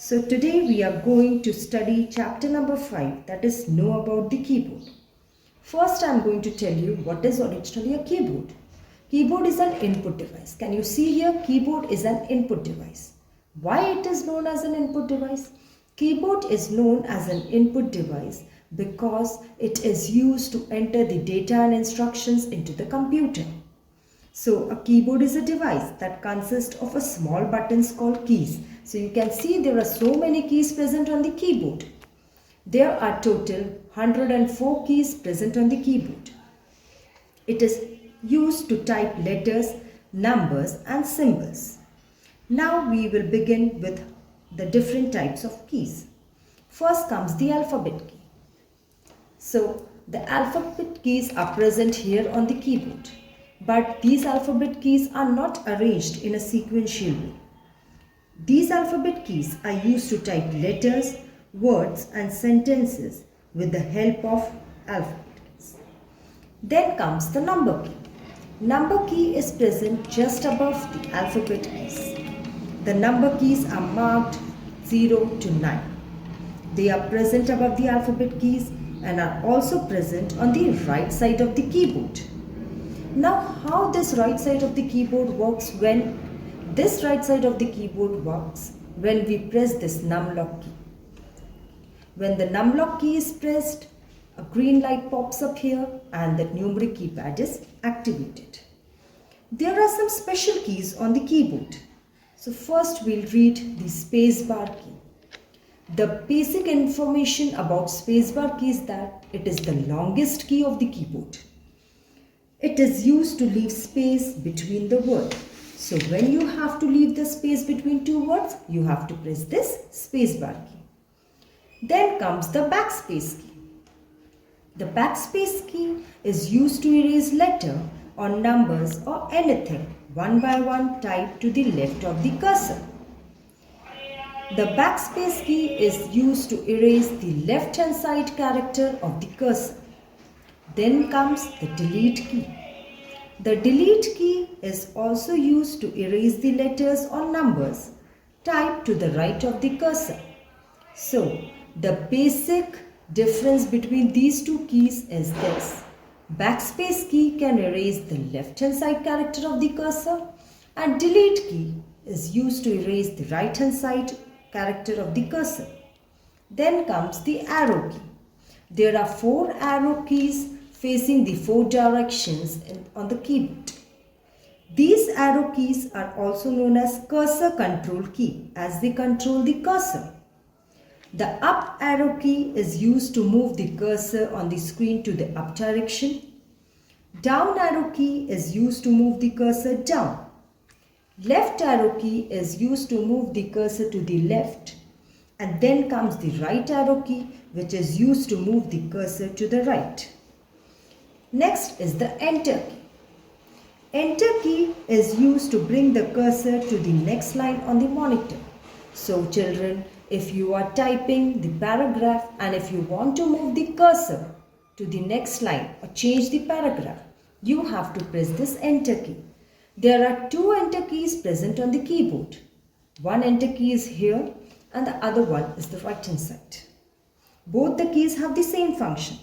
So today we are going to study chapter number 5, that is know about the keyboard. First I am going to tell you what is originally a keyboard. Keyboard is an input device. Can you see here? Keyboard is an input device. Why it is known as an input device? Keyboard is known as an input device because it is used to enter the data and instructions into the computer. So a keyboard is a device that consists of a small buttons called keys. So you can see there are so many keys present on the keyboard. There are total 104 keys present on the keyboard. It is used to type letters, numbers and symbols. Now we will begin with the different types of keys. First comes the alphabet key. So the alphabet keys are present here on the keyboard. But these alphabet keys are not arranged in a sequential way. These alphabet keys are used to type letters, words and sentences with the help of alphabet keys. Then comes the number key. Number key is present just above the alphabet keys. The number keys are marked 0 to 9. They are present above the alphabet keys and are also present on the right side of the keyboard. Now how this right side of the keyboard works when we press this numlock key. When the numlock key is pressed, a green light pops up here and the numeric keypad is activated. There are some special keys on the keyboard. So first we'll read the spacebar key. The basic information about spacebar key is that it is the longest key of the keyboard. It is used to leave space between the words. So when you have to leave the space between two words, you have to press this spacebar key. Then comes the backspace key. The backspace key is used to erase letter or numbers or anything one by one typed to the left of the cursor. The backspace key is used to erase the left hand side character of the cursor. Then comes the delete key. The delete key is also used to erase the letters or numbers typed to the right of the cursor. So, the basic difference between these two keys is this. Backspace key can erase the left hand side character of the cursor and delete key is used to erase the right hand side character of the cursor. Then comes the arrow key. There are 4 arrow keys facing the 4 directions on the keyboard. These arrow keys are also known as cursor control key as they control the cursor. The up arrow key is used to move the cursor on the screen to the up direction. Down arrow key is used to move the cursor down. Left arrow key is used to move the cursor to the left. And then comes the right arrow key which is used to move the cursor to the right. Next is the enter key. Enter key is used to bring the cursor to the next line on the monitor. So children, if you are typing the paragraph and if you want to move the cursor to the next line or change the paragraph, you have to press this enter key. There are 2 enter keys present on the keyboard. One enter key is here and the other one is the right hand side. Both the keys have the same function.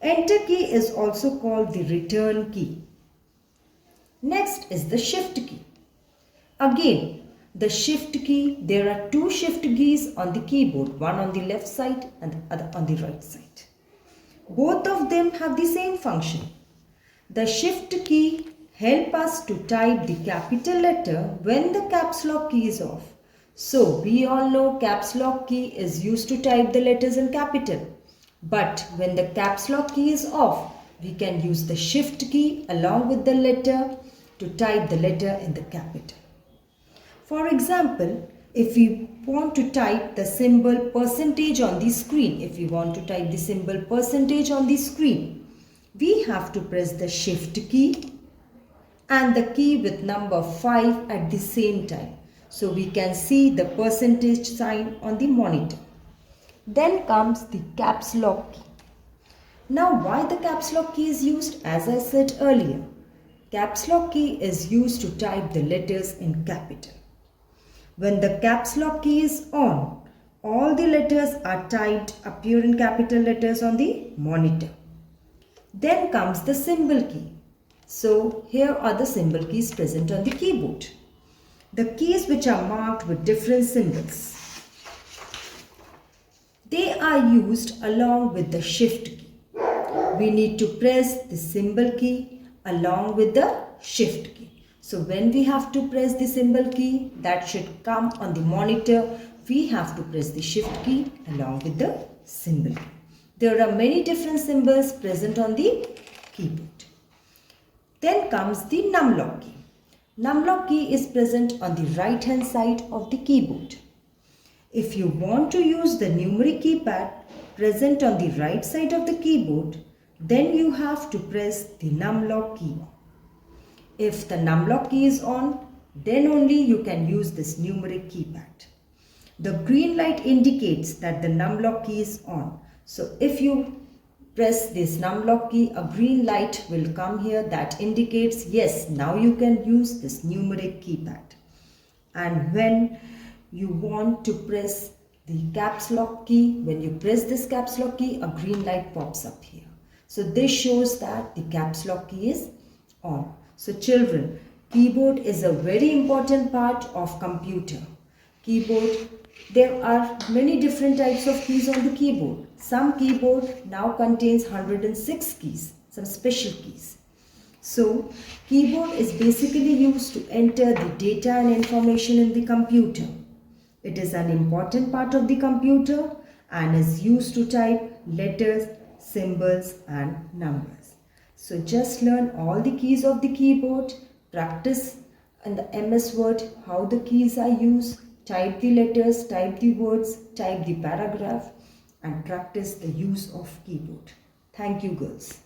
Enter key is also called the return key. Next is the shift key. Again, the shift key, there are 2 shift keys on the keyboard, one on the left side and the other on the right side. Both of them have the same function. The shift key helps us to type the capital letter when the caps lock key is off. So we all know caps lock key is used to type the letters in capital. But when the caps lock key is off, we can use the shift key along with the letter to type the letter in the capital. For example, if we want to type the symbol percentage on the screen, we have to press the shift key and the key with number 5 at the same time. So we can see the percentage sign on the monitor. Then comes the caps lock key. Now why the caps lock key is used? As I said earlier, caps lock key is used to type the letters in capital. When the caps lock key is on, all the letters are typed appear in capital letters on the monitor. Then comes the symbol key. So here are the symbol keys present on the keyboard. The keys which are marked with different symbols. They are used along with the shift key. We need to press the symbol key along with the shift key. So when we have to press the symbol key, that should come on the monitor. We have to press the shift key along with the symbol key. There are many different symbols present on the keyboard. Then comes the numlock key. Numlock key is present on the right hand side of the keyboard. If you want to use the numeric keypad present on the right side of the keyboard, then you have to press the numlock key. If the numlock key is on, then only you can use this numeric keypad. The green light indicates that the numlock key is on. So if you press this numlock key, a green light will come here that indicates yes, now you can use this numeric keypad. And when you want to press the caps lock key, when you press this caps lock key, a green light pops up here. So this shows that the caps lock key is on. So children, keyboard is a very important part of computer. Keyboard, there are many different types of keys on the keyboard. Some keyboard now contains 106 keys, some special keys. So keyboard is basically used to enter the data and information in the computer. It is an important part of the computer and is used to type letters, symbols and numbers. So just learn all the keys of the keyboard, practice in the MS Word how the keys are used, type the letters, type the words, type the paragraph and practice the use of keyboard. Thank you girls.